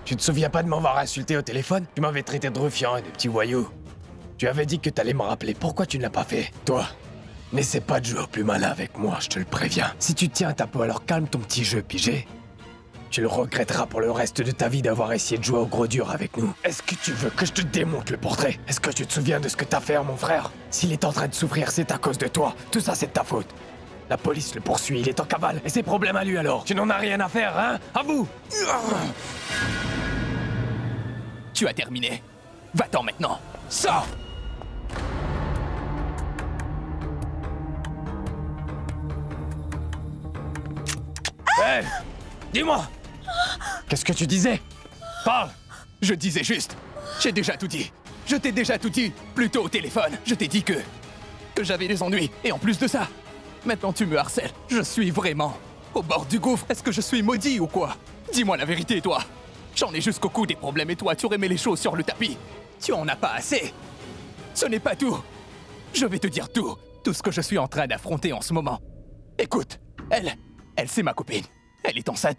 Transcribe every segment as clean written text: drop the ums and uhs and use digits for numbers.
Tu te souviens pas de m'avoir insulté au téléphone? Tu m'avais traité de ruffian et de petit voyou. Tu avais dit que t'allais me rappeler. Pourquoi tu ne l'as pas fait? Toi, n'essaie pas de jouer au plus malin avec moi, je te le préviens. Si tu tiens ta peau, alors calme ton petit jeu, pigé. Tu le regretteras pour le reste de ta vie d'avoir essayé de jouer au gros dur avec nous. Est-ce que tu veux que je te démonte le portrait? Est-ce que tu te souviens de ce que t'as fait à mon frère? S'il est en train de souffrir, c'est à cause de toi. Tout ça, c'est de ta faute. La police le poursuit, il est en cavale. Et c'est problème à lui alors. Tu n'en as rien à faire, hein? À vous! Tu as terminé. Va-t'en maintenant. Sors! Hé! Dis-moi! Qu'est-ce que tu disais? Parle! Je disais juste. J'ai déjà tout dit. Je t'ai déjà tout dit, plutôt au téléphone. Je t'ai dit que j'avais des ennuis. Et en plus de ça, maintenant tu me harcèles. Je suis vraiment au bord du gouffre. Est-ce que je suis maudit ou quoi? Dis-moi la vérité, toi. J'en ai jusqu'au cou des problèmes et toi, tu remets les choses sur le tapis. Tu en as pas assez. Ce n'est pas tout. Je vais te dire tout. Tout ce que je suis en train d'affronter en ce moment. Écoute, elle, c'est ma copine. Elle est enceinte.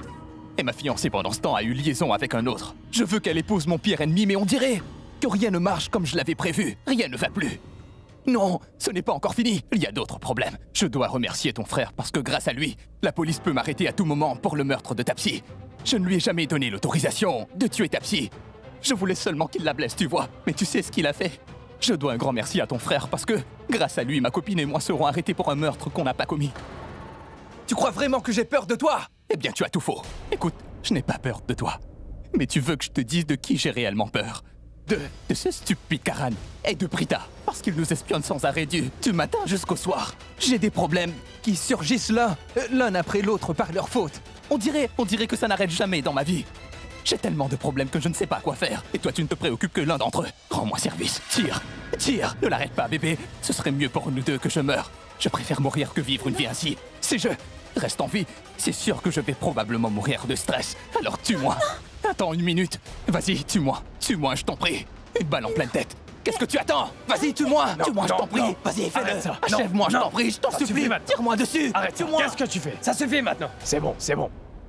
Et ma fiancée pendant ce temps a eu liaison avec un autre. Je veux qu'elle épouse mon pire ennemi, mais on dirait que rien ne marche comme je l'avais prévu. Rien ne va plus. Non, ce n'est pas encore fini. Il y a d'autres problèmes. Je dois remercier ton frère parce que grâce à lui, la police peut m'arrêter à tout moment pour le meurtre de ta psy. Je ne lui ai jamais donné l'autorisation de tuer ta psy. Je voulais seulement qu'il la blesse, tu vois. Mais tu sais ce qu'il a fait? Je dois un grand merci à ton frère parce que, grâce à lui, ma copine et moi serons arrêtés pour un meurtre qu'on n'a pas commis. Tu crois vraiment que j'ai peur de toi? Eh bien, tu as tout faux. Écoute, je n'ai pas peur de toi. Mais tu veux que je te dise de qui j'ai réellement peur? De ce stupide Karan et de Brita. Parce qu'ils nous espionnent sans arrêt du matin jusqu'au soir. J'ai des problèmes qui surgissent l'un après l'autre par leur faute. On dirait que ça n'arrête jamais dans ma vie. J'ai tellement de problèmes que je ne sais pas quoi faire. Et toi, tu ne te préoccupes que l'un d'entre eux. Rends-moi service. Tire. Ne l'arrête pas, bébé. Ce serait mieux pour nous deux que je meure. Je préfère mourir que vivre une vie ainsi. Si je reste en vie, c'est sûr que je vais probablement mourir de stress. Alors tue-moi. Attends une minute. Vas-y, tue-moi. Tue-moi, je t'en prie. Une balle en pleine tête. Qu'est-ce que tu attends? Vas-y, tue-moi. Tue-moi, je t'en prie. Vas-y, fais-le. Achève-moi, je t'en prie. Je t'en supplie. Tire-moi dessus. Arrête-moi. Qu'est-ce que tu fais? Ça suffit maintenant. C'est bon.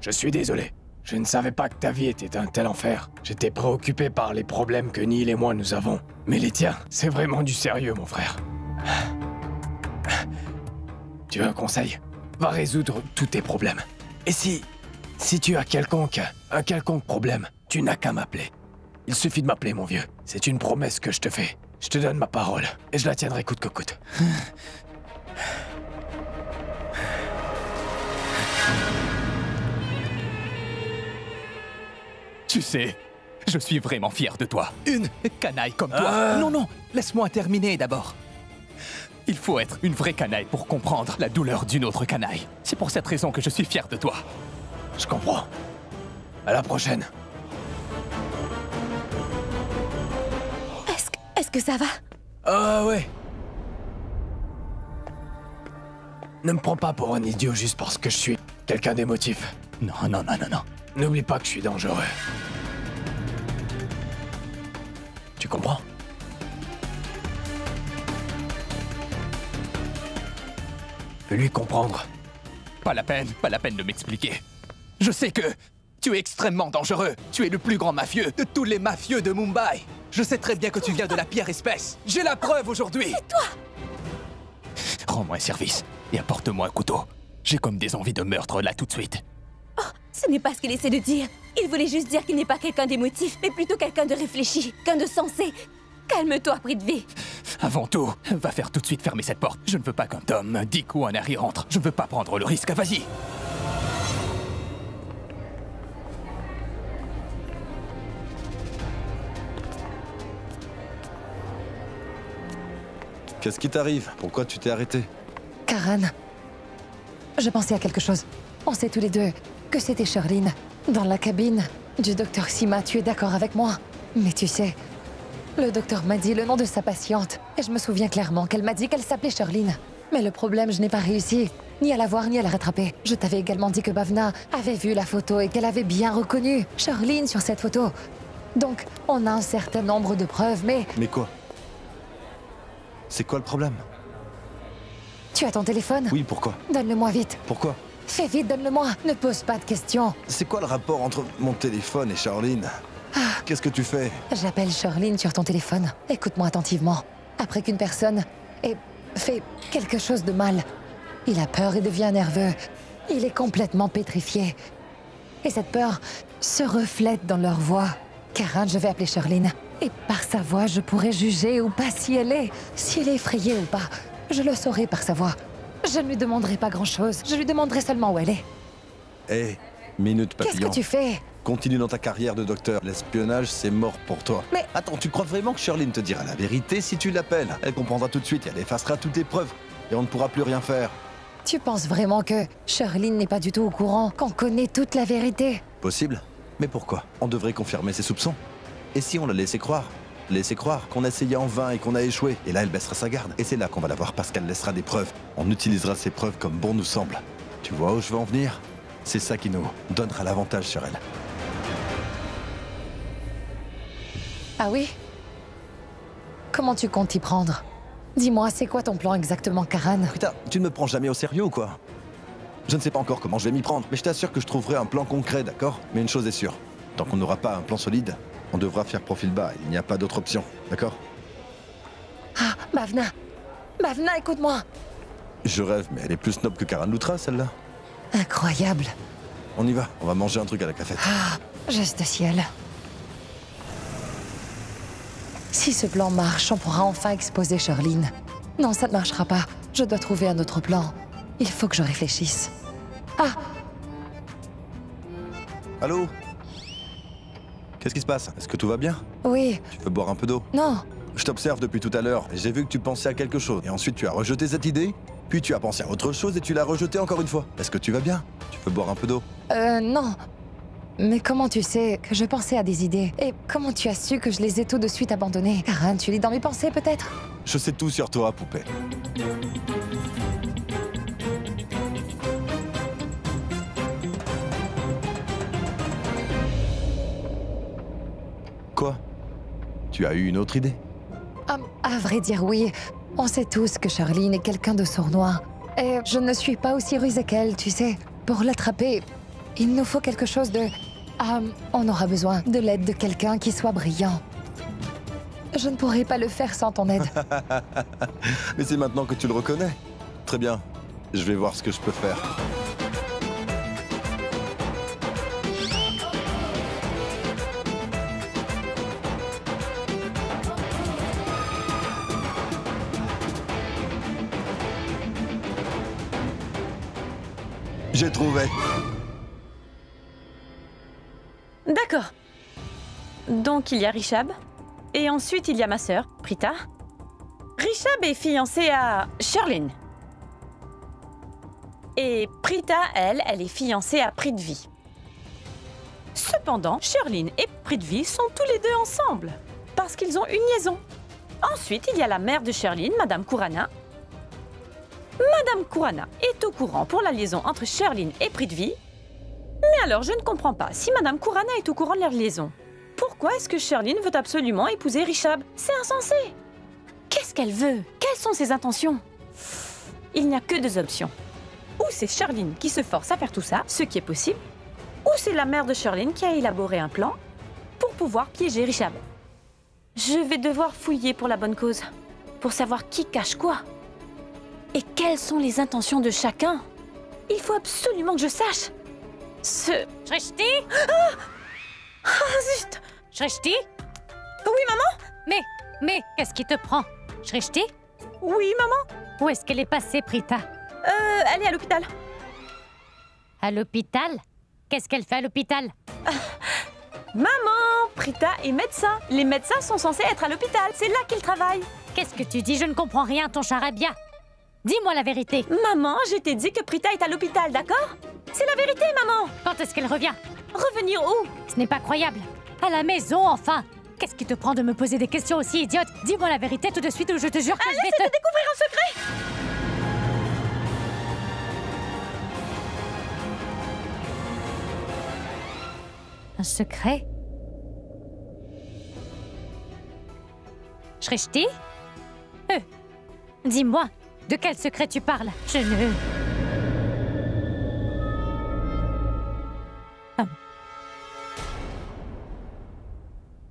Je suis désolé. Je ne savais pas que ta vie était un tel enfer. J'étais préoccupé par les problèmes que Neil et moi nous avons. Mais les tiens, c'est vraiment du sérieux, mon frère. Tu veux un conseil? Va résoudre tous tes problèmes. Et si tu as un quelconque problème, tu n'as qu'à m'appeler. Il suffit de m'appeler, mon vieux. C'est une promesse que je te fais. Je te donne ma parole, et je la tiendrai coûte que coûte. Tu sais, je suis vraiment fier de toi. Une canaille comme toi. Non, laisse-moi terminer d'abord. Il faut être une vraie canaille pour comprendre la douleur d'une autre canaille. C'est pour cette raison que je suis fier de toi. Je comprends. À la prochaine. Est-ce que ça va? Ah ouais. Ne me prends pas pour un idiot juste parce que je suis quelqu'un d'émotif. Non. N'oublie pas que je suis dangereux. Tu comprends? Fais-lui comprendre. Pas la peine de m'expliquer. Je sais que tu es extrêmement dangereux. Tu es le plus grand mafieux de tous les mafieux de Mumbai. Je sais très bien que tu viens de la pire espèce. J'ai la preuve aujourd'hui. C'est toi! Rends-moi un service et apporte-moi un couteau. J'ai comme des envies de meurtre là tout de suite. Oh, ce n'est pas ce qu'il essaie de dire. Il voulait juste dire qu'il n'est pas quelqu'un d'émotif, mais plutôt quelqu'un de réfléchi, quelqu'un de sensé. Calme-toi, Prithvi. Avant tout, va faire tout de suite fermer cette porte. Je ne veux pas qu'un Tom, un Dick ou un Harry rentre. Je ne veux pas prendre le risque. Vas-y. Qu'est-ce qui t'arrive? Pourquoi tu t'es arrêté? Karan, je pensais à quelque chose. On sait tous les deux que c'était Charline, dans la cabine du docteur Sima. Tu es d'accord avec moi? Mais tu sais, le docteur m'a dit le nom de sa patiente. Et je me souviens clairement qu'elle m'a dit qu'elle s'appelait Charline. Mais le problème, je n'ai pas réussi, ni à la voir, ni à la rattraper. Je t'avais également dit que Bhavna avait vu la photo et qu'elle avait bien reconnu Charline sur cette photo. Donc, on a un certain nombre de preuves, mais... Mais quoi? C'est quoi le problème? Tu as ton téléphone? Oui, pourquoi? Donne-le-moi vite. Pourquoi? Fais vite, donne-le-moi. Ne pose pas de questions. C'est quoi le rapport entre mon téléphone et Charline? Qu'est-ce que tu fais? J'appelle Charline sur ton téléphone. Écoute-moi attentivement. Après qu'une personne ait fait quelque chose de mal, il a peur et devient nerveux. Il est complètement pétrifié. Et cette peur se reflète dans leur voix. Karen, je vais appeler Charline. Et par sa voix, je pourrai juger ou pas si elle est effrayée ou pas. Je le saurai par sa voix. Je ne lui demanderai pas grand-chose. Je lui demanderai seulement où elle est. Hé, minute Qu'est-ce papillon. que tu fais? Continue dans ta carrière de docteur. L'espionnage, c'est mort pour toi. Mais- Attends, tu crois vraiment que Charline te dira la vérité si tu l'appelles? Elle comprendra tout de suite et elle effacera toutes les preuves. Et on ne pourra plus rien faire. Tu penses vraiment que Charline n'est pas du tout au courant, qu'on connaît toute la vérité? Possible. Mais pourquoi? On devrait confirmer ses soupçons. Et si on la laissait croire? Laisser croire qu'on a essayé en vain et qu'on a échoué. Et là, elle baissera sa garde. Et c'est là qu'on va la voir parce qu'elle laissera des preuves. On utilisera ces preuves comme bon nous semble. Tu vois où je veux en venir? C'est ça qui nous donnera l'avantage sur elle. Ah oui? Comment tu comptes t'y prendre? Dis-moi, c'est quoi ton plan exactement, Karen? Putain, tu ne me prends jamais au sérieux ou quoi? Je ne sais pas encore comment je vais m'y prendre, mais je t'assure que je trouverai un plan concret, d'accord? Mais une chose est sûre, tant qu'on n'aura pas un plan solide, on devra faire profil bas, il n'y a pas d'autre option, d'accord? Ah, Bhavna! Bhavna, écoute-moi! Je rêve, mais elle est plus snob que Karen Loutra, celle-là. Incroyable! On y va, on va manger un truc à la cafette. Ah, juste ciel. Si ce plan marche, on pourra enfin exposer Charline. Non, ça ne marchera pas. Je dois trouver un autre plan. Il faut que je réfléchisse. Ah, Allô? Qu'est-ce qui se passe? Est-ce que tout va bien? oui, Tu veux boire un peu d'eau? non. Je t'observe depuis tout à l'heure, et j'ai vu que tu pensais à quelque chose. Et ensuite tu as rejeté cette idée, puis tu as pensé à autre chose et tu l'as rejetée encore une fois. Est-ce que tu vas bien? Tu veux boire un peu d'eau? Non. Mais comment tu sais que je pensais à des idées? Et comment tu as su que je les ai tout de suite abandonnées? Karen, tu lis dans mes pensées peut-être? Je sais tout sur toi, poupée. Quoi? Tu as eu une autre idée? À vrai dire, oui. On sait tous que Charline est quelqu'un de sournois. Et je ne suis pas aussi rusée qu'elle, tu sais. Pour l'attraper, il nous faut quelque chose de... on aura besoin de l'aide de quelqu'un qui soit brillant. Je ne pourrai pas le faire sans ton aide. Mais c'est maintenant que tu le reconnais. Très bien. Je vais voir ce que je peux faire. J'ai trouvé. D'accord. Donc il y a Rishab. Et ensuite il y a ma sœur, Prita. Rishab est fiancé à Charline. Et Prita, elle est fiancée à Prithvi. Cependant, Charline et Prithvi sont tous les deux ensemble. Parce qu'ils ont une liaison. Ensuite, il y a la mère de Charline, Madame Kurana. Madame Kurana est au courant pour la liaison entre Charline et Prithvi. Mais alors, je ne comprends pas. Si Madame Kurana est au courant de leur liaison, pourquoi est-ce que Charline veut absolument épouser Rishab? C'est insensé. Qu'est-ce qu'elle veut? Quelles sont ses intentions? Il n'y a que deux options. Ou c'est Charline qui se force à faire tout ça, ce qui est possible, ou c'est la mère de Charline qui a élaboré un plan pour pouvoir piéger Rishab. Je vais devoir fouiller pour la bonne cause, pour savoir qui cache quoi. Et quelles sont les intentions de chacun? Il faut absolument que je sache. Shrishti? Ah, zut! Shrishti? Oui, maman? Mais, qu'est-ce qui te prend? Shrishti? Oui, maman? Où est-ce qu'elle est passée, Prita? Elle est à l'hôpital. À l'hôpital? Qu'est-ce qu'elle fait à l'hôpital? Maman, Prita est médecin. Les médecins sont censés être à l'hôpital. C'est là qu'ils travaillent. Qu'est-ce que tu dis? Je ne comprends rien, ton charabia. Dis-moi la vérité. Maman, je t'ai dit que Prita est à l'hôpital, d'accord? C'est la vérité, maman. Quand est-ce qu'elle revient? Revenir où? Ce n'est pas croyable. À la maison, enfin. Qu'est-ce qui te prend de me poser des questions aussi idiotes? Dis-moi la vérité tout de suite ou je te jure que je vais Laissez-moi découvrir un secret. Un secret? Shrishti? Dis-moi, de quel secret tu parles? Je ne...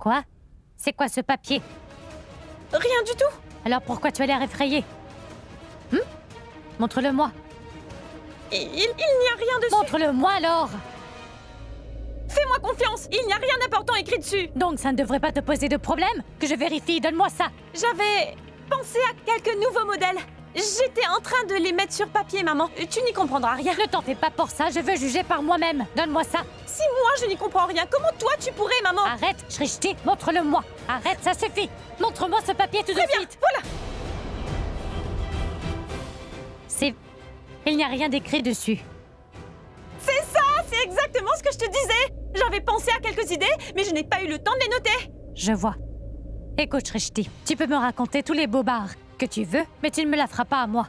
Quoi? C'est quoi ce papier? Rien du tout. Alors pourquoi tu as l'air effrayé? Montre-le-moi. Il n'y a rien dessus. Montre-le-moi alors! Fais-moi confiance, il n'y a rien d'important écrit dessus. Donc ça ne devrait pas te poser de problème? Que je vérifie, donne-moi ça! J'avais pensé à quelques nouveaux modèles. J'étais en train de les mettre sur papier, maman. Tu n'y comprendras rien. Ne t'en fais pas pour ça, je veux juger par moi-même. Donne-moi ça! Si moi je n'y comprends rien, comment toi tu pourrais, maman? Arrête, Shrishti, montre-le-moi! Arrête, ça suffit! Montre-moi ce papier tout de suite! Voilà. Il n'y a rien d'écrit dessus. C'est ça, c'est exactement ce que je te disais. J'avais pensé à quelques idées, mais je n'ai pas eu le temps de les noter. Je vois. Écoute, Shrishti, tu peux me raconter tous les bobards que tu veux, mais tu ne me la feras pas à moi.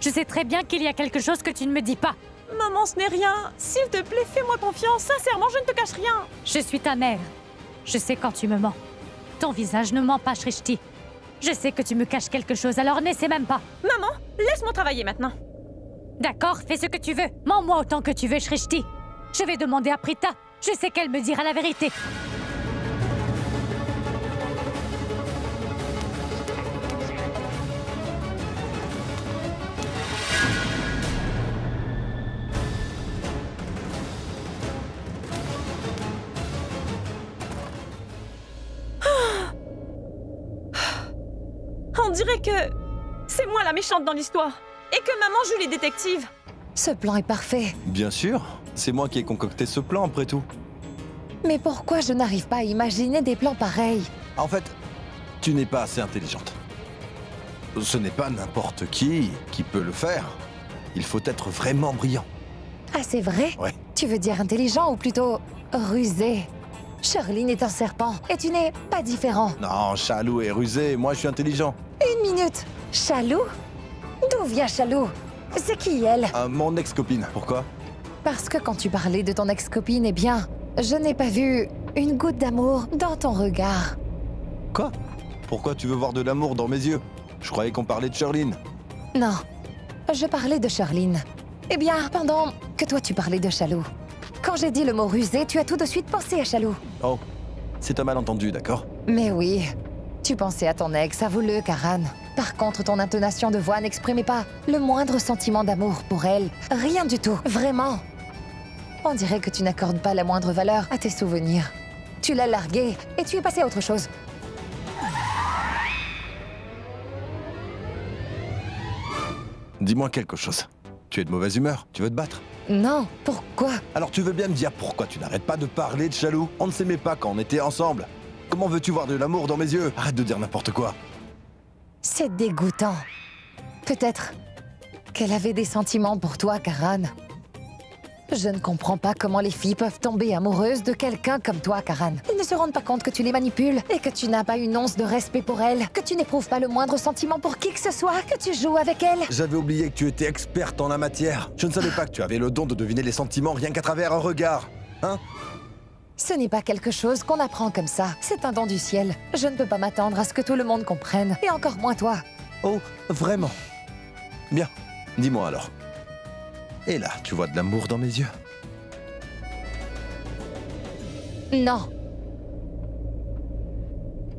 Je sais très bien qu'il y a quelque chose que tu ne me dis pas. Maman, ce n'est rien. S'il te plaît, fais-moi confiance. Sincèrement, je ne te cache rien. Je suis ta mère. Je sais quand tu me mens. Ton visage ne ment pas, Shrishti. Je sais que tu me caches quelque chose, alors n'essaie même pas. Maman, laisse-moi travailler maintenant. D'accord, fais ce que tu veux. Mens-moi autant que tu veux, Shrishti. Je vais demander à Prita. Je sais qu'elle me dira la vérité. On dirait que c'est moi la méchante dans l'histoire. Et que maman joue les détectives. Ce plan est parfait. Bien sûr, c'est moi qui ai concocté ce plan après tout. Mais pourquoi je n'arrive pas à imaginer des plans pareils? En fait, tu n'es pas assez intelligente. Ce n'est pas n'importe qui peut le faire. Il faut être vraiment brillant. Ah, c'est vrai? Ouais. Tu veux dire intelligent ou plutôt rusé? Charline est un serpent et tu n'es pas différent. Non, Chalou est rusé, moi je suis intelligent. Une minute. Chalou? D'où vient Chalou? C'est qui elle? Mon ex-copine. Pourquoi? Parce que quand tu parlais de ton ex-copine, eh bien, je n'ai pas vu une goutte d'amour dans ton regard. Quoi? Pourquoi tu veux voir de l'amour dans mes yeux? Je croyais qu'on parlait de Charline. Non, je parlais de Charline. Eh bien, pendant que toi tu parlais de Chalou. Quand j'ai dit le mot rusé, tu as tout de suite pensé à Chalou. Oh, c'est un malentendu, d'accord? Mais oui, tu pensais à ton ex, avoue-le, Karan. Par contre, ton intonation de voix n'exprimait pas le moindre sentiment d'amour pour elle. Rien du tout, vraiment. On dirait que tu n'accordes pas la moindre valeur à tes souvenirs. Tu l'as largué et tu es passé à autre chose. Dis-moi quelque chose. Tu es de mauvaise humeur? Tu veux te battre? Non, pourquoi? Alors tu veux bien me dire pourquoi tu n'arrêtes pas de parler de Chalou? On ne s'aimait pas quand on était ensemble. Comment veux-tu voir de l'amour dans mes yeux? Arrête de dire n'importe quoi. C'est dégoûtant. Peut-être qu'elle avait des sentiments pour toi, Karan. Je ne comprends pas comment les filles peuvent tomber amoureuses de quelqu'un comme toi, Karan. Ils ne se rendent pas compte que tu les manipules et que tu n'as pas une once de respect pour elles, que tu n'éprouves pas le moindre sentiment pour qui que ce soit, que tu joues avec elles. J'avais oublié que tu étais experte en la matière. Je ne savais pas que tu avais le don de deviner les sentiments rien qu'à travers un regard. Hein? Ce n'est pas quelque chose qu'on apprend comme ça. C'est un don du ciel. Je ne peux pas m'attendre à ce que tout le monde comprenne, et encore moins toi. Oh, vraiment? Bien, dis-moi alors. Et là, tu vois de l'amour dans mes yeux? Non.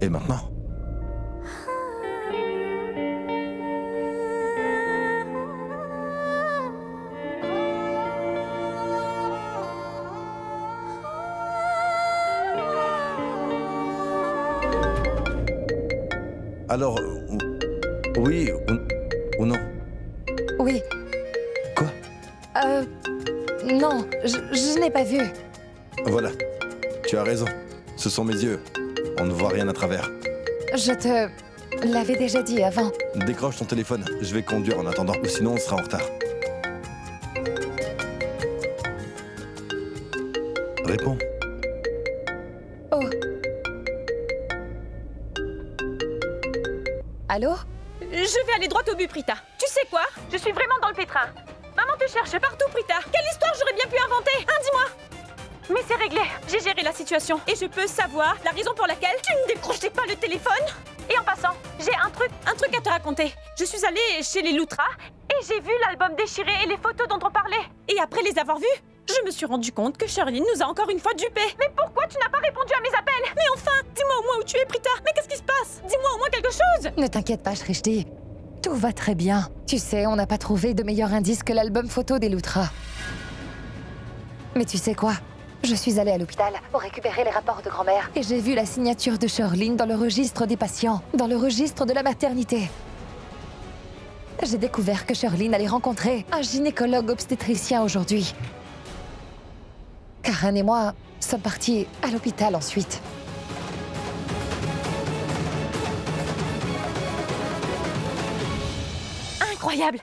Et maintenant? Alors, oui ou non? Oui. Quoi? Non, je n'ai pas vu. Voilà, tu as raison. Ce sont mes yeux. On ne voit rien à travers. Je te l'avais déjà dit avant. Décroche ton téléphone, je vais conduire en attendant, ou sinon on sera en retard. Réponds. Oh. Allô? Je vais aller droit au but, Prita. Tu sais quoi? Je suis vraiment dans le pétrin. Maman te cherche partout, Prita. Quelle histoire j'aurais bien pu inventer? Hein, dis-moi. Mais c'est réglé. J'ai géré la situation. Et je peux savoir la raison pour laquelle tu ne décrochais pas le téléphone? Et en passant, j'ai un truc à te raconter. Je suis allée chez les Loutra et j'ai vu l'album déchiré et les photos dont on parlait. Et après les avoir vus, Je me suis rendu compte que Sherline nous a encore une fois dupés. Mais pourquoi tu n'as pas répondu à mes appels? Mais enfin, dis-moi au moins où tu es, Prita. Mais qu'est-ce qui se passe? Dis-moi au moins quelque chose. Ne t'inquiète pas, Shrishti. Tout va très bien. Tu sais, on n'a pas trouvé de meilleur indice que l'album photo des Loutra. Mais tu sais quoi? Je suis allée à l'hôpital pour récupérer les rapports de grand-mère et j'ai vu la signature de Sherline dans le registre des patients, dans le registre de la maternité. J'ai découvert que Sherline allait rencontrer un gynécologue obstétricien aujourd'hui. Karan et moi sommes partis à l'hôpital ensuite. Incroyable.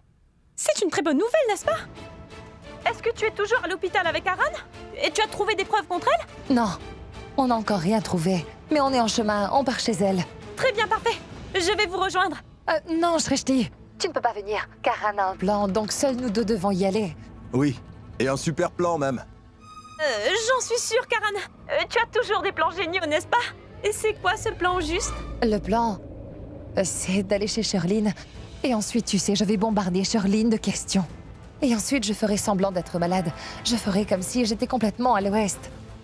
C'est une très bonne nouvelle, n'est-ce pas? Est-ce que tu es toujours à l'hôpital avec Karan? Et tu as trouvé des preuves contre elle? Non, on n'a encore rien trouvé. Mais on est en chemin, on part chez elle. Très bien, parfait. Je vais vous rejoindre. Non, Shrishti, tu ne peux pas venir. Karan a un plan, donc seuls nous deux devons y aller. Oui, et un super plan même. J'en suis sûre, Karan. Tu as toujours des plans géniaux, n'est-ce pas? Et c'est quoi ce plan au juste? Le plan, c'est d'aller chez Sherline. Et ensuite, tu sais, je vais bombarder Sherline de questions. Et ensuite, je ferai semblant d'être malade. Je ferai comme si j'étais complètement à l'ouest.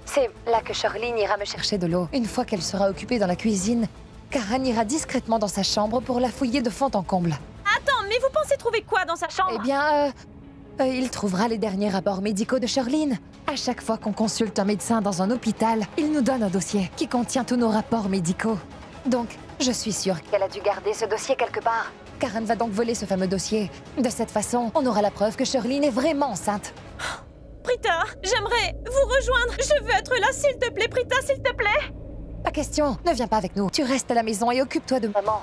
C'est là que Sherline ira me chercher de l'eau. Une fois qu'elle sera occupée dans la cuisine, Karan ira discrètement dans sa chambre pour la fouiller de fond en comble. Attends, mais vous pensez trouver quoi dans sa chambre? Eh bien, il trouvera les derniers rapports médicaux de Sherline. À chaque fois qu'on consulte un médecin dans un hôpital, il nous donne un dossier qui contient tous nos rapports médicaux. Donc, je suis sûre qu'elle a dû garder ce dossier quelque part. Karan va donc voler ce fameux dossier. De cette façon, on aura la preuve que Sherline est vraiment enceinte. Prita, j'aimerais vous rejoindre. Je veux être là, s'il te plaît, Prita, s'il te plaît. Pas question, ne viens pas avec nous. Tu restes à la maison et occupe-toi de maman.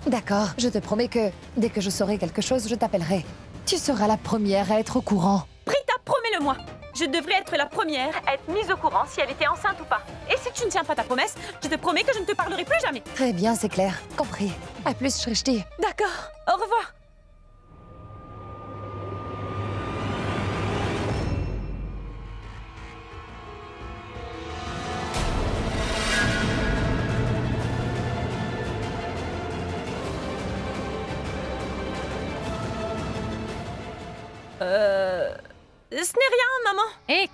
D'accord, je te promets que, dès que je saurai quelque chose, je t'appellerai. Tu seras la première à être au courant. Prita, promets-le-moi. Je devrais être la première à être mise au courant si elle était enceinte ou pas. Et si tu ne tiens pas ta promesse, je te promets que je ne te parlerai plus jamais. Très bien, c'est clair. Compris. À plus, Shrishti. D'accord, au revoir. Ce n'est rien, maman. Hé!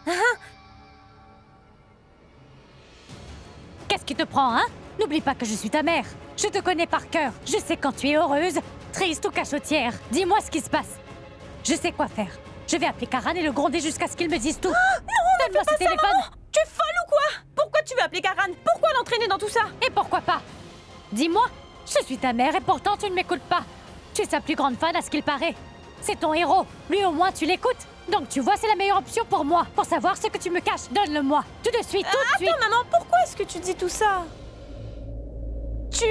Qu'est-ce qui te prend, hein? N'oublie pas que je suis ta mère. Je te connais par cœur. Je sais quand tu es heureuse, triste ou cachotière. Dis-moi ce qui se passe. Je sais quoi faire. Je vais appeler Karan et le gronder jusqu'à ce qu'il me dise tout. Non, donne-moi ce téléphone. Maman. Tu es folle ou quoi? Pourquoi tu veux appeler Karan? Pourquoi l'entraîner dans tout ça? Et pourquoi pas? Dis-moi, je suis ta mère et pourtant tu ne m'écoutes pas. Tu es sa plus grande fan à ce qu'il paraît. C'est ton héros. Lui au moins tu l'écoutes. Donc tu vois, c'est la meilleure option pour moi. Pour savoir ce que tu me caches, donne-le-moi. Tout de suite, tout de suite. Attends, maman, pourquoi est-ce que tu dis tout ça? Tu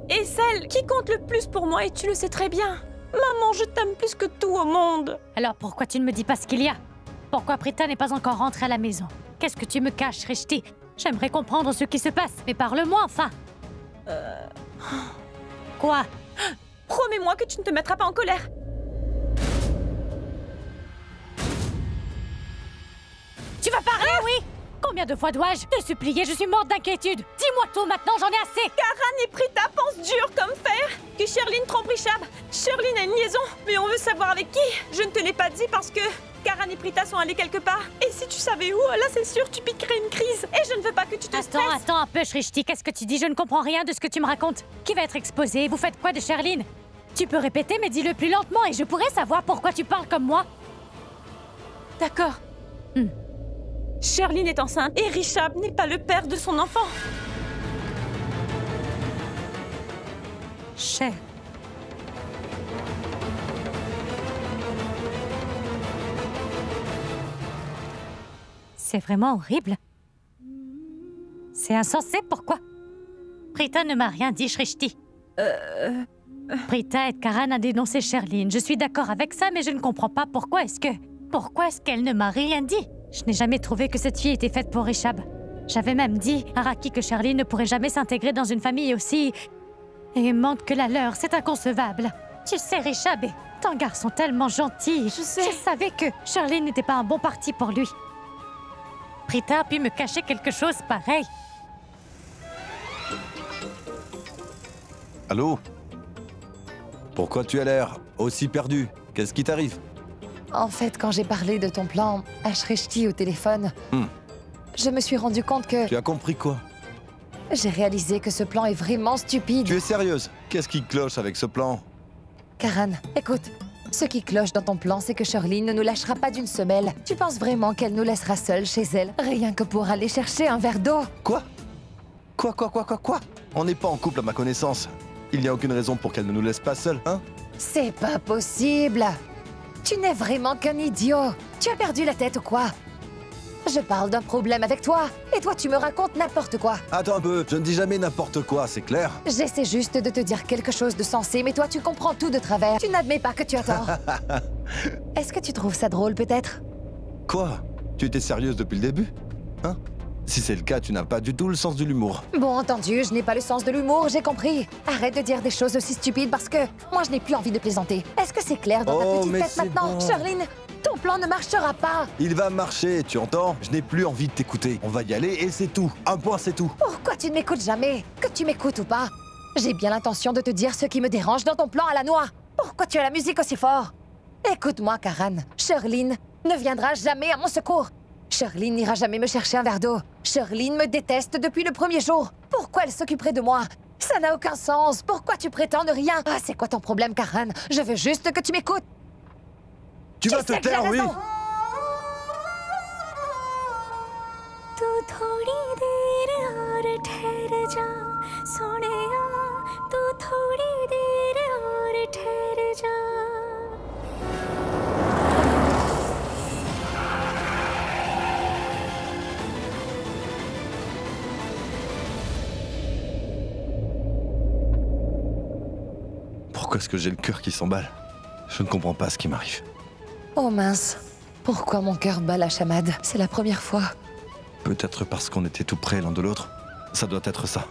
es celle qui compte le plus pour moi et tu le sais très bien. Maman, je t'aime plus que tout au monde. Alors pourquoi tu ne me dis pas ce qu'il y a? Pourquoi Prita n'est pas encore rentrée à la maison? Qu'est-ce que tu me caches, Shrishti? J'aimerais comprendre ce qui se passe, mais parle-moi enfin. Quoi? Promets-moi que tu ne te mettras pas en colère. Tu vas parler, oui? Combien de fois dois-je te supplier? Je suis morte d'inquiétude. Dis-moi tout maintenant, j'en ai assez. Karan et Prita pensent dur comme fer que Sherline trompe Richab. Sherline a une liaison, mais on veut savoir avec qui. Je ne te l'ai pas dit parce que Karan et Prita sont allés quelque part. Et si tu savais où, là c'est sûr, tu piquerais une crise. Et je ne veux pas que tu te stresses. Attends un peu, Shrishti, qu'est-ce que tu dis? Je ne comprends rien de ce que tu me racontes. Qui va être exposé? Vous faites quoi de Sherline? Tu peux répéter, mais dis-le plus lentement et je pourrais savoir pourquoi tu parles comme moi. D'accord. Sherline est enceinte et Richab n'est pas le père de son enfant. Cher. C'est vraiment horrible. C'est insensé, pourquoi? Prita ne m'a rien dit, Shrishti. Prita et Karan a dénoncé Sherline. Je suis d'accord avec ça, mais je ne comprends pas pourquoi est-ce qu'elle ne m'a rien dit? Je n'ai jamais trouvé que cette fille était faite pour Richab. J'avais même dit à Raki que Sherline ne pourrait jamais s'intégrer dans une famille aussi aimante que la leur. C'est inconcevable. Tu sais, Richab est un garçon tellement gentil. Je sais. Je savais que Sherline n'était pas un bon parti pour lui. Prita a pu me cacher quelque chose pareil. Allô? Pourquoi tu as l'air aussi perdu? Qu'est-ce qui t'arrive? En fait, quand j'ai parlé de ton plan à Shrishti au téléphone, je me suis rendu compte que... Tu as compris quoi? J'ai réalisé que ce plan est vraiment stupide. Tu es sérieuse? Qu'est-ce qui cloche avec ce plan? Karan, écoute. Ce qui cloche dans ton plan, c'est que Charlene ne nous lâchera pas d'une semelle. Tu penses vraiment qu'elle nous laissera seuls chez elle, rien que pour aller chercher un verre d'eau? Quoi? Quoi? On n'est pas en couple à ma connaissance. Il n'y a aucune raison pour qu'elle ne nous laisse pas seuls, hein? C'est pas possible. Tu n'es vraiment qu'un idiot. Tu as perdu la tête ou quoi? Je parle d'un problème avec toi, et toi tu me racontes n'importe quoi. Attends un peu, je ne dis jamais n'importe quoi, c'est clair? J'essaie juste de te dire quelque chose de sensé, mais toi tu comprends tout de travers. Tu n'admets pas que tu as tort. Est-ce que tu trouves ça drôle peut-être? Quoi? Tu étais sérieuse depuis le début? Hein? Si c'est le cas, tu n'as pas du tout le sens de l'humour. Bon, entendu, je n'ai pas le sens de l'humour, j'ai compris. Arrête de dire des choses aussi stupides parce que moi je n'ai plus envie de plaisanter. Est-ce que c'est clair dans ta petite tête maintenant? Bon. Charlene, ton plan ne marchera pas. Il va marcher, tu entends? Je n'ai plus envie de t'écouter. On va y aller et c'est tout. Un point, c'est tout. Pourquoi tu ne m'écoutes jamais? Que tu m'écoutes ou pas? J'ai bien l'intention de te dire ce qui me dérange dans ton plan à la noix. Pourquoi tu as la musique aussi fort? Écoute-moi, Karan. Charlene ne viendra jamais à mon secours. Charlene n'ira jamais me chercher un verre d'eau. Charlene me déteste depuis le premier jour. Pourquoi elle s'occuperait de moi? Ça n'a aucun sens. Pourquoi tu prétends ne rien? Ah, c'est quoi ton problème, Karan? Je veux juste que tu m'écoutes. Tu vas te taire, oui? Pourquoi est-ce que j'ai le cœur qui s'emballe? Je ne comprends pas ce qui m'arrive. Oh mince. Pourquoi mon cœur bat la chamade? C'est la première fois. Peut-être parce qu'on était tout près l'un de l'autre. Ça doit être ça.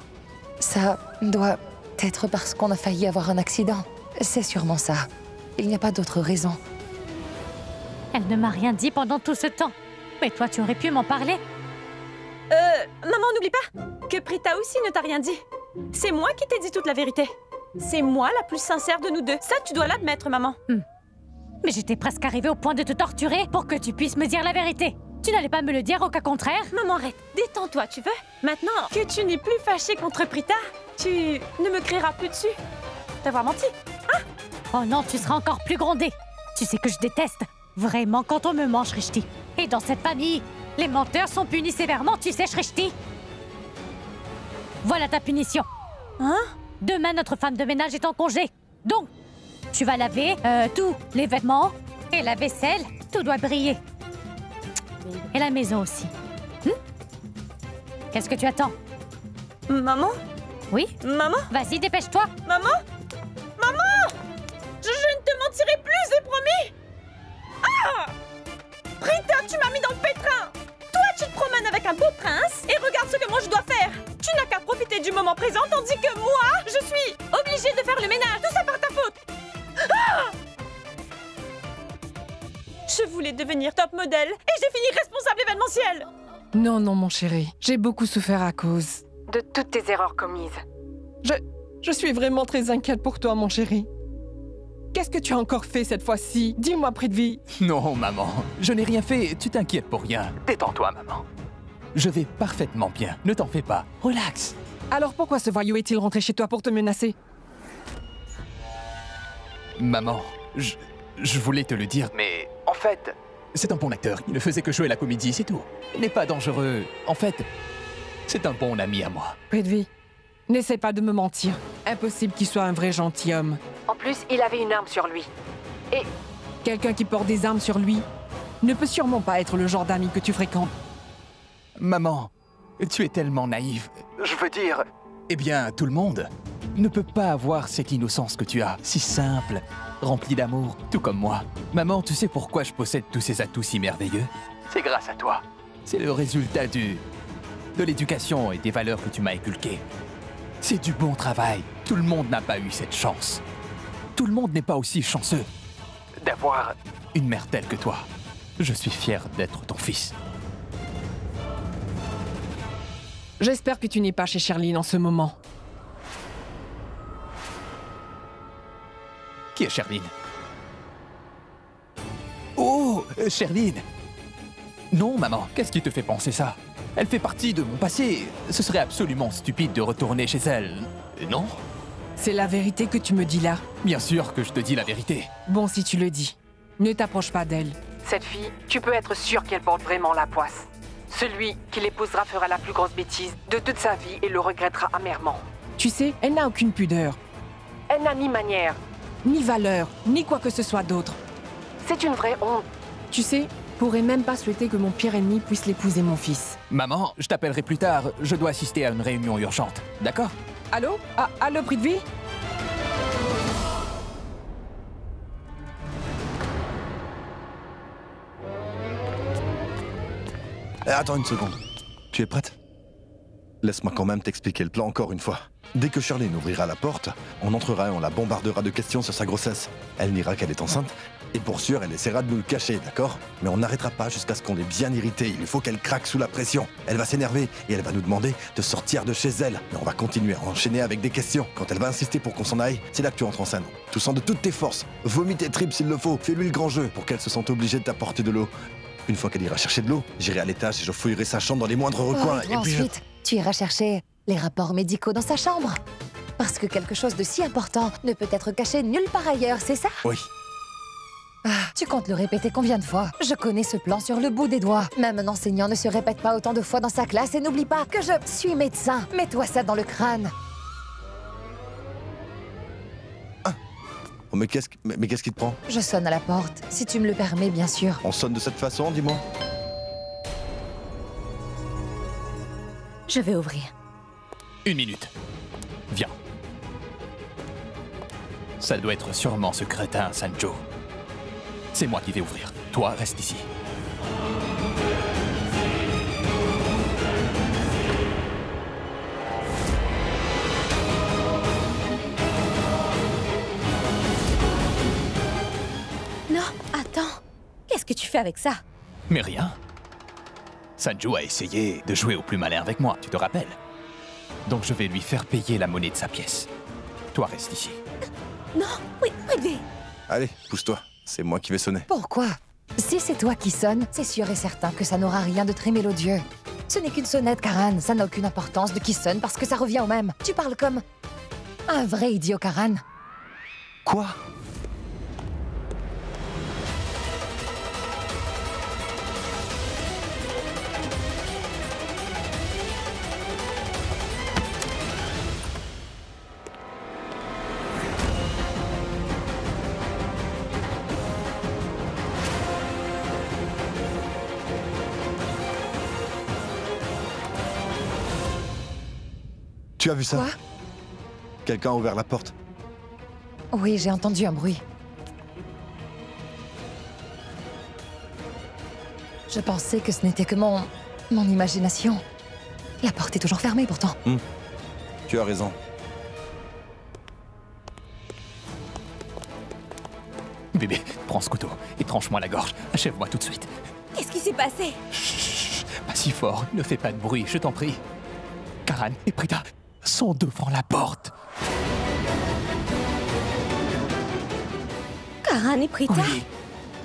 Ça doit être parce qu'on a failli avoir un accident. C'est sûrement ça. Il n'y a pas d'autre raison. Elle ne m'a rien dit pendant tout ce temps. Mais toi, tu aurais pu m'en parler. Maman, n'oublie pas que Prita aussi ne t'a rien dit. C'est moi qui t'ai dit toute la vérité. C'est moi la plus sincère de nous deux. Ça, tu dois l'admettre, maman. Mais j'étais presque arrivée au point de te torturer pour que tu puisses me dire la vérité. Tu n'allais pas me le dire au cas contraire? Maman, arrête. Détends-toi, tu veux? Maintenant que tu n'es plus fâchée contre Prita, tu ne me crieras plus dessus d'avoir menti. Oh non, tu seras encore plus grondée. Tu sais que je déteste vraiment quand on me ment, Shrishti. Et dans cette famille, les menteurs sont punis sévèrement, tu sais, Shrishti. Voilà ta punition. Hein? Demain, notre femme de ménage est en congé. Donc, tu vas laver tous les vêtements et la vaisselle. Tout doit briller. Et la maison aussi. Qu'est-ce que tu attends? Maman? Oui? Maman? Vas-y, dépêche-toi. Maman? Maman! Je ne te mentirai plus, c'est promis! Ah! Prita, tu m'as mis dans le pétrin! Toi, tu te promènes avec un beau prince et regarde ce que moi je dois faire! Tu n'as qu'à profiter du moment présent, tandis que moi, je suis obligée de faire le ménage. Tout ça par ta faute! Ah! Je voulais devenir top modèle et j'ai fini responsable événementiel! Non, mon chéri. J'ai beaucoup souffert à cause De toutes tes erreurs commises. Je suis vraiment très inquiète pour toi, mon chéri. Qu'est-ce que tu as encore fait cette fois-ci? Dis-moi, Prithvi. Non, maman, je n'ai rien fait, tu t'inquiètes pour rien. Détends-toi, maman. Je vais parfaitement bien, ne t'en fais pas. Relax. Alors pourquoi ce voyou est-il rentré chez toi pour te menacer? Maman, je voulais te le dire, mais en fait, c'est un bon acteur. Il ne faisait que jouer la comédie, c'est tout. Il n'est pas dangereux. En fait, c'est un bon ami à moi. Prithvi, n'essaie pas de me mentir. Impossible qu'il soit un vrai gentilhomme. En plus, il avait une arme sur lui. Et Quelqu'un qui porte des armes sur lui ne peut sûrement pas être le genre d'ami que tu fréquentes. Maman, tu es tellement naïve. Je veux dire... Eh bien, tout le monde ne peut pas avoir cette innocence que tu as, si simple, remplie d'amour, tout comme moi. Maman, tu sais pourquoi je possède tous ces atouts si merveilleux? C'est grâce à toi. C'est le résultat de l'éducation et des valeurs que tu m'as inculquées. C'est du bon travail. Tout le monde n'a pas eu cette chance. Tout le monde n'est pas aussi chanceux d'avoir une mère telle que toi. Je suis fier d'être ton fils. J'espère que tu n'es pas chez Charlene en ce moment. Qui est Charlene? Oh! Sherline. Non, maman, qu'est-ce qui te fait penser ça? Elle fait partie de mon passé. Ce serait absolument stupide de retourner chez elle. Non? C'est la vérité que tu me dis là. Bien sûr que je te dis la vérité. Bon, si tu le dis. Ne t'approche pas d'elle. Cette fille, tu peux être sûr qu'elle porte vraiment la poisse. Celui qui l'épousera fera la plus grosse bêtise de toute sa vie et le regrettera amèrement. Tu sais, elle n'a aucune pudeur, Elle n'a ni manière. ni valeur, ni quoi que ce soit d'autre. C'est une vraie honte. Tu sais, je pourrais même pas souhaiter que mon pire ennemi puisse l'épouser mon fils. Maman, je t'appellerai plus tard. Je dois assister à une réunion urgente. D'accord? Allô? Ah, allô, Prithvi? Attends une seconde. Tu es prête? Laisse-moi quand même t'expliquer le plan encore une fois. Dès que Sherline ouvrira la porte, on entrera et on la bombardera de questions sur sa grossesse. Elle dira qu'elle est enceinte, et pour sûr, elle essaiera de nous le cacher, d'accord? Mais on n'arrêtera pas jusqu'à ce qu'on l'ait bien irritée. Il faut qu'elle craque sous la pression. Elle va s'énerver, et elle va nous demander de sortir de chez elle. Mais on va continuer à enchaîner avec des questions. Quand elle va insister pour qu'on s'en aille, c'est là que tu entres en scène. Toussant de toutes tes forces, vomis tes tripes s'il le faut, fais-lui le grand jeu pour qu'elle se sente obligée de t'apporter de l'eau. Une fois qu'elle ira chercher de l'eau, j'irai à l'étage et je fouillerai sa chambre dans les moindres recoins. Et puis ensuite, tu iras chercher les rapports médicaux dans sa chambre. Parce que quelque chose de si important ne peut être caché nulle part ailleurs, c'est ça? Oui. Ah, tu comptes le répéter combien de fois? Je connais ce plan sur le bout des doigts. Même un enseignant ne se répète pas autant de fois dans sa classe et n'oublie pas que je suis médecin. Mets-toi ça dans le crâne. Oh, mais qu'est-ce qui te prend? Je sonne à la porte, si tu me le permets, bien sûr. On sonne de cette façon, dis-moi. Je vais ouvrir. 1 minute. Viens. Ça doit être sûrement ce crétin, Sanjo. C'est moi qui vais ouvrir. Toi, reste ici. Non, attends. Qu'est-ce que tu fais avec ça? Mais rien. Sanjo a essayé de jouer au plus malin avec moi, tu te rappelles? Donc je vais lui faire payer la monnaie de sa pièce. Toi, reste ici. Non, oui, Prithvi. Allez, pousse-toi. C'est moi qui vais sonner. Pourquoi? Si c'est toi qui sonne, c'est sûr et certain que ça n'aura rien de très mélodieux. Ce n'est qu'une sonnette, Karan. Ça n'a aucune importance de qui sonne parce que ça revient au même. Tu parles comme un vrai idiot, Karan. Quoi? Tu as vu ça? Quoi? Quelqu'un a ouvert la porte. Oui, j'ai entendu un bruit. Je pensais que ce n'était que mon imagination. La porte est toujours fermée pourtant. Tu as raison. Bébé, prends ce couteau et tranche-moi la gorge. Achève-moi tout de suite. Qu'est-ce qui s'est passé? Chut, pas si fort, ne fais pas de bruit, je t'en prie. Karan et Prita sont devant la porte. Karan et Prita? Oui.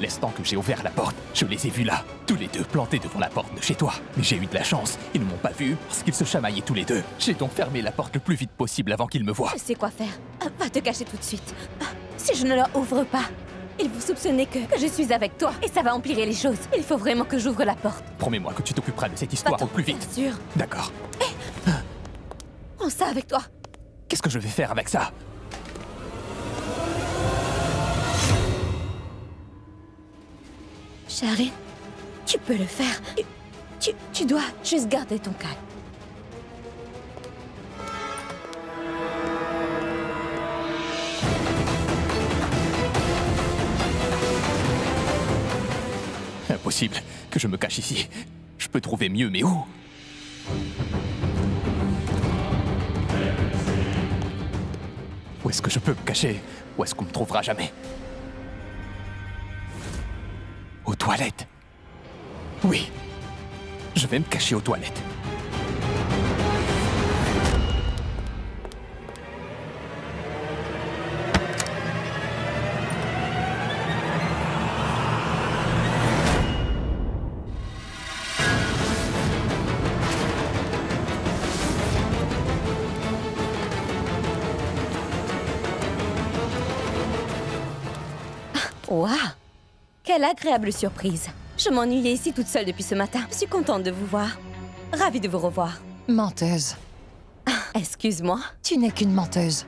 L'instant que j'ai ouvert la porte, je les ai vus là, tous les deux plantés devant la porte de chez toi. Mais j'ai eu de la chance, ils ne m'ont pas vu parce qu'ils se chamaillaient tous les deux. J'ai donc fermé la porte le plus vite possible avant qu'ils me voient. Je sais quoi faire. Va te cacher tout de suite. Si je ne leur ouvre pas, ils vont soupçonner que je suis avec toi. Et ça va empirer les choses. Il faut vraiment que j'ouvre la porte. Promets-moi que tu t'occuperas de cette histoire au plus vite. Bien sûr. D'accord. Prends ça avec toi. Qu'est-ce que je vais faire avec ça? Sherline, tu peux le faire. Tu dois juste garder ton calme. Impossible que je me cache ici. Je peux trouver mieux, mais où? Où est-ce que je peux me cacher? Où est-ce qu'on me trouvera jamais? Aux toilettes. Oui. Je vais me cacher aux toilettes. Waouh! Quelle agréable surprise. Je m'ennuyais ici toute seule depuis ce matin. Je suis contente de vous voir. Ravie de vous revoir. Menteuse. Excuse-moi. Tu n'es qu'une menteuse.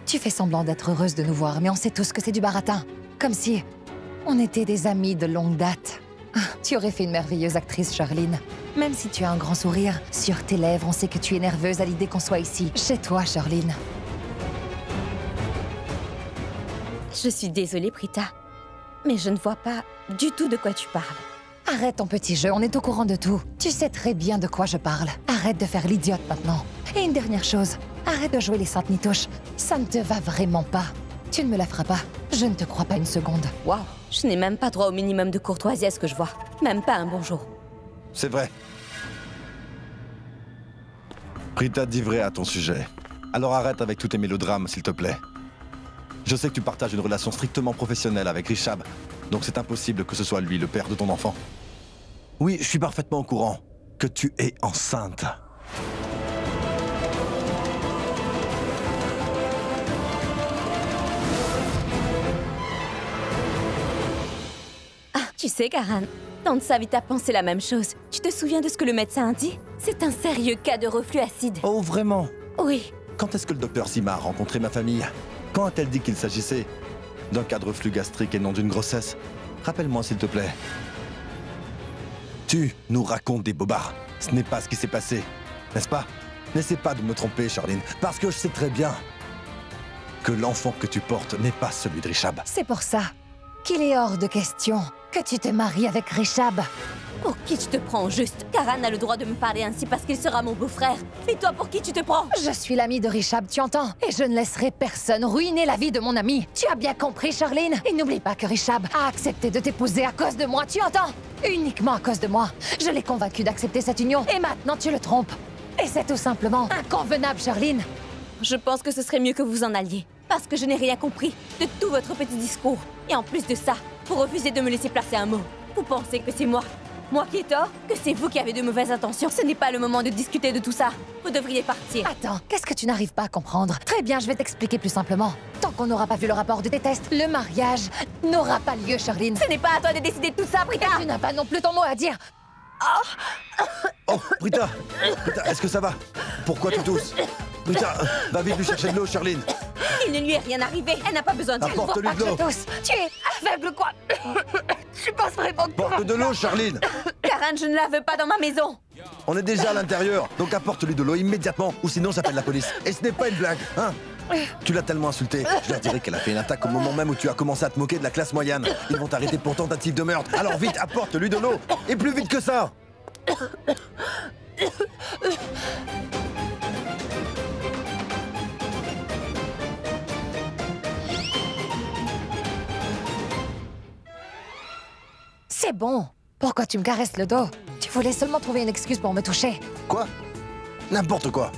Tu fais semblant d'être heureuse de nous voir, mais on sait tous que c'est du baratin. Comme si on était des amis de longue date. Tu aurais fait une merveilleuse actrice, Charline. Même si tu as un grand sourire, sur tes lèvres, on sait que tu es nerveuse à l'idée qu'on soit ici, chez toi, Charline. Je suis désolée, Prita. Mais je ne vois pas du tout de quoi tu parles. Arrête ton petit jeu, on est au courant de tout. Tu sais très bien de quoi je parle. Arrête de faire l'idiote maintenant. Et une dernière chose, arrête de jouer les saintes nitouches. Ça ne te va vraiment pas. Tu ne me la feras pas. Je ne te crois pas une seconde. Waouh, je n'ai même pas droit au minimum de courtoisie à ce que je vois. Même pas un bonjour. C'est vrai. Prita dit vrai à ton sujet. Alors arrête avec tous tes mélodrames, s'il te plaît. Je sais que tu partages une relation strictement professionnelle avec Rishab, donc c'est impossible que ce soit lui le père de ton enfant. Oui, je suis parfaitement au courant que tu es enceinte. Ah, tu sais, Karan, Tante Savit a pensé la même chose. Tu te souviens de ce que le médecin a dit? C'est un sérieux cas de reflux acide. Oh, vraiment? Oui. Quand est-ce que le docteur Sima a rencontré ma famille? Quand a-t-elle dit qu'il s'agissait d'un cas de reflux gastrique et non d'une grossesse? Rappelle-moi, s'il te plaît. Tu nous racontes des bobards. Ce n'est pas ce qui s'est passé, n'est-ce pas? N'essaie pas de me tromper, Charline, parce que je sais très bien que l'enfant que tu portes n'est pas celui de Rishab. C'est pour ça qu'il est hors de question que tu te maries avec Rishab. Pour qui tu te prends au juste? Karan a le droit de me parler ainsi parce qu'il sera mon beau-frère. Et toi, pour qui tu te prends? Je suis l'ami de Rishab, tu entends? Et je ne laisserai personne ruiner la vie de mon ami. Tu as bien compris, Charline? Et n'oublie pas que Rishab a accepté de t'épouser à cause de moi, tu entends? Uniquement à cause de moi. Je l'ai convaincu d'accepter cette union, et maintenant tu le trompes. Et c'est tout simplement inconvenable, Charline. Je pense que ce serait mieux que vous en alliez. Parce que je n'ai rien compris de tout votre petit discours. Et en plus de ça, vous refusez de me laisser placer un mot. Vous pensez que c'est moi qui ai tort? Que c'est vous qui avez de mauvaises intentions? Ce n'est pas le moment de discuter de tout ça. Vous devriez partir. Attends, qu'est-ce que tu n'arrives pas à comprendre? Très bien, je vais t'expliquer plus simplement. Tant qu'on n'aura pas vu le rapport de tes tests, le mariage n'aura pas lieu, Charline. Ce n'est pas à toi de décider de tout ça, Prita. Tu n'as pas non plus ton mot à dire. Oh, Prita! Prita, est-ce que ça va? Pourquoi tu tousses? Prita, va vite lui chercher de l'eau, Charline. Il ne lui est rien arrivé. Elle n'a pas besoin de... Apporte-lui de l'eau. Tu es aveugle, quoi? Tu penses vraiment que... Porte de l'eau, Charline. Karan, je ne la veux pas dans ma maison. On est déjà à l'intérieur, donc apporte-lui de l'eau immédiatement, ou sinon j'appelle la police. Et ce n'est pas une blague, hein? Tu l'as tellement insultée, je leur dirais qu'elle a fait une attaque au moment même où tu as commencé à te moquer de la classe moyenne. Ils vont t'arrêter pour tentative de meurtre. Alors vite, apporte-lui de l'eau. Et plus vite que ça. C'est bon. Pourquoi tu me caresses le dos? Tu voulais seulement trouver une excuse pour me toucher. Quoi? N'importe quoi.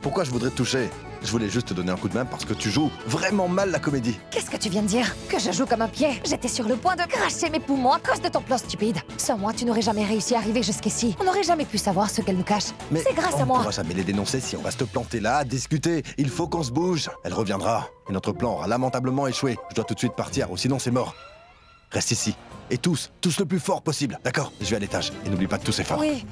Pourquoi je voudrais te toucher? Je voulais juste te donner un coup de main parce que tu joues vraiment mal la comédie. Qu'est-ce que tu viens de dire? Que je joue comme un pied? J'étais sur le point de cracher mes poumons à cause de ton plan stupide. Sans moi, tu n'aurais jamais réussi à arriver jusqu'ici. On n'aurait jamais pu savoir ce qu'elle nous cache. Mais c'est grâce à on moi. ne pourra jamais les dénoncer si on reste planté là à discuter. Il faut qu'on se bouge. Elle reviendra. Et notre plan aura lamentablement échoué. Je dois tout de suite partir, ou sinon c'est mort. Reste ici. Et tous le plus fort possible, d'accord? Je vais à l'étage. Et n'oublie pas de tousser fort. Oui.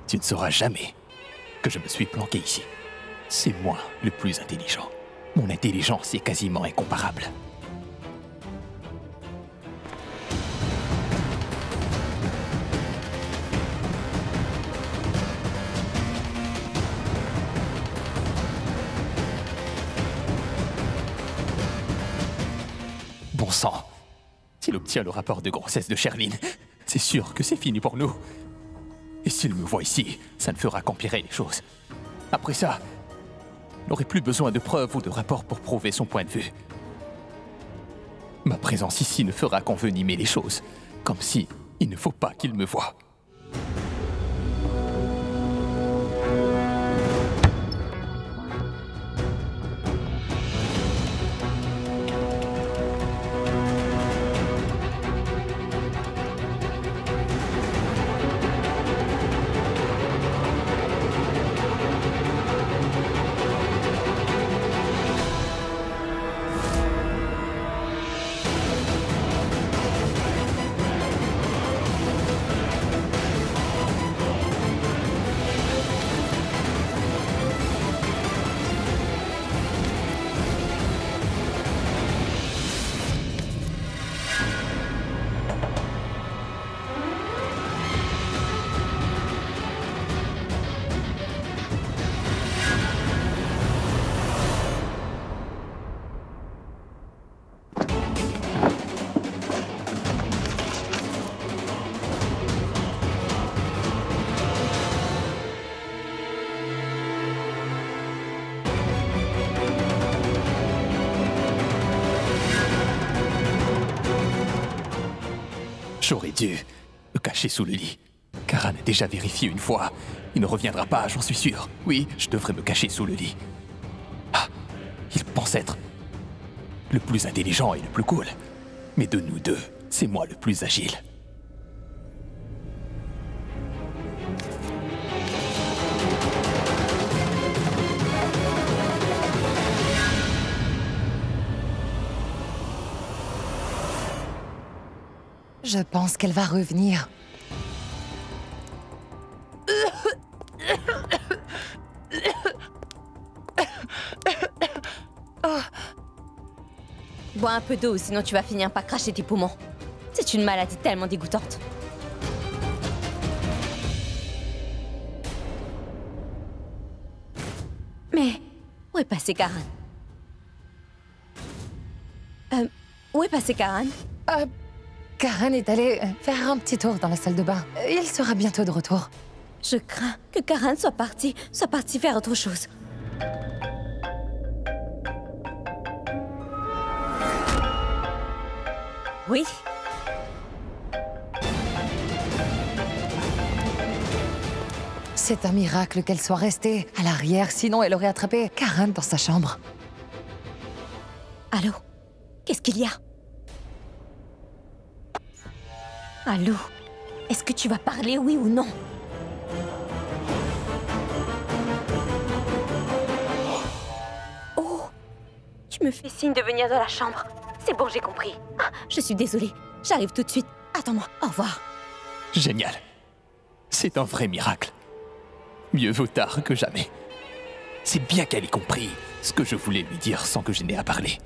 Tu ne sauras jamais que je me suis planqué ici. C'est moi le plus intelligent. Mon intelligence est quasiment incomparable. Bon sang, s'il obtient le rapport de grossesse de Charline, c'est sûr que c'est fini pour nous. Et s'il me voit ici, ça ne fera qu'empirer les choses. Après ça, il n'aurait plus besoin de preuves ou de rapports pour prouver son point de vue. Ma présence ici ne fera qu'envenimer les choses, comme si il ne faut pas qu'il me voie. J'aurais dû me cacher sous le lit. Karan a déjà vérifié une fois. Il ne reviendra pas, j'en suis sûr. Oui, je devrais me cacher sous le lit. Ah, il pense être le plus intelligent et le plus cool. Mais de nous deux, c'est moi le plus agile. Je pense qu'elle va revenir. Bois un peu d'eau, sinon tu vas finir par cracher tes poumons. C'est une maladie tellement dégoûtante. Mais où est passé Karan? Où est passé Karan? Karan est allé faire un petit tour dans la salle de bain. Il sera bientôt de retour. Je crains que Karan soit parti faire autre chose. Oui. C'est un miracle qu'elle soit restée à l'arrière, sinon elle aurait attrapé Karan dans sa chambre. Allô? Qu'est-ce qu'il y a? Allô? Est-ce que tu vas parler, oui ou non? Oh! Tu me fais signe de venir dans la chambre. C'est bon, j'ai compris. Ah, je suis désolée. J'arrive tout de suite. Attends-moi. Au revoir. Génial. C'est un vrai miracle. Mieux vaut tard que jamais. C'est bien qu'elle ait compris ce que je voulais lui dire sans que je n'ai à parler.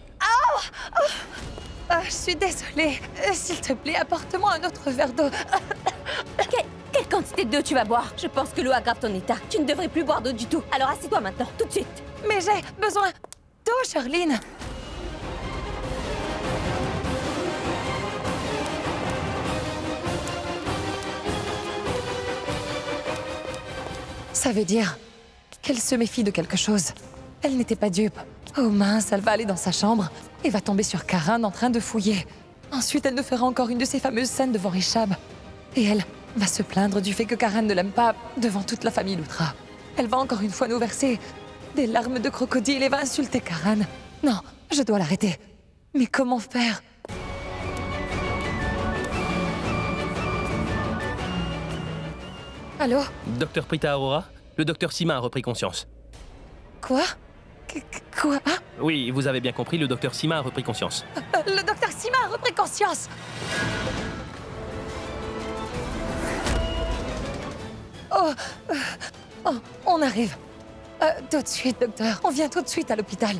Je suis désolée. S'il te plaît, apporte-moi un autre verre d'eau. Quelle quantité d'eau tu vas boire? Je pense que l'eau aggrave ton état. Tu ne devrais plus boire d'eau du tout. Alors assieds-toi maintenant, tout de suite. Mais j'ai besoin d'eau, Charline. Ça veut dire qu'elle se méfie de quelque chose. Elle n'était pas dupe. Oh mince, elle va aller dans sa chambre et va tomber sur Karan en train de fouiller. Ensuite, elle nous fera encore une de ces fameuses scènes devant Richab. Et elle va se plaindre du fait que Karan ne l'aime pas devant toute la famille Loutra. Elle va encore une fois nous verser des larmes de crocodile et va insulter Karan. Non, je dois l'arrêter. Mais comment faire? Allô? Docteur Prita Aurora, le docteur Sima a repris conscience. Quoi? Quoi? Hein? Oui, vous avez bien compris, le docteur Sima a repris conscience. Le docteur Sima a repris conscience! Oh, on arrive. Tout de suite, docteur. On vient tout de suite à l'hôpital.